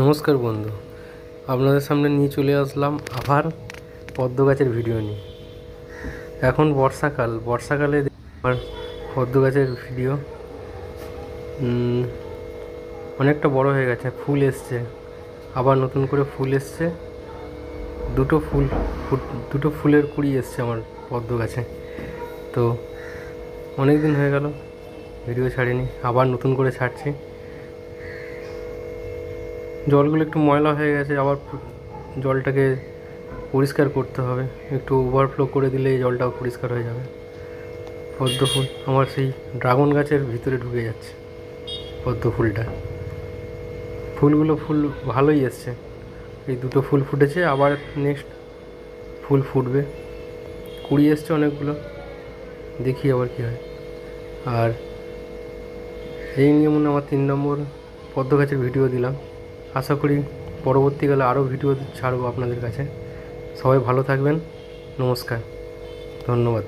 নমস্কার বন্ধু, আপনাদের সামনে নিয়ে চলে আসলাম আবার পদ্ম গাছের ভিডিও নিয়ে। এখন বর্ষাকালে আবার পদ্ম গাছের ভিডিও অনেকটা বড় হয়ে গেছে, ফুল এসছে, আবার নতুন করে ফুল এসছে। দুটো দুটো ফুলের কুড়ি এসছে আমার পদ্ম গাছে। তো অনেক দিন হয়ে গেল ভিডিও ছাড়িনি, আবার নতুন করে ছাড়ছি। জলগুলো একটু ময়লা হয়ে গেছে, আবার জলটাকে পরিষ্কার করতে হবে। একটু ওভারফ্লো করে দিলে এই জলটাও পরিষ্কার হয়ে যাবে। পদ্ম ফুল আমার সেই ড্রাগন গাছের ভিতরে ঢুকে যাচ্ছে পদ্ম ফুলটা। ফুল ভালোই এসছে, এই দুটো ফুল ফুটেছে, আবার নেক্সট ফুল ফুটবে। কুড়ি এসছে অনেকগুলো, দেখি আবার কী হয়। আর এই নিয়ে মনে আমার 3 নম্বর পদ্ম গাছের ভিডিও দিলাম। আশা করি পরবর্তীকালে আরও ভিডিও ছাড়বো আপনাদের কাছে। সবাই ভালো থাকবেন, নমস্কার, ধন্যবাদ।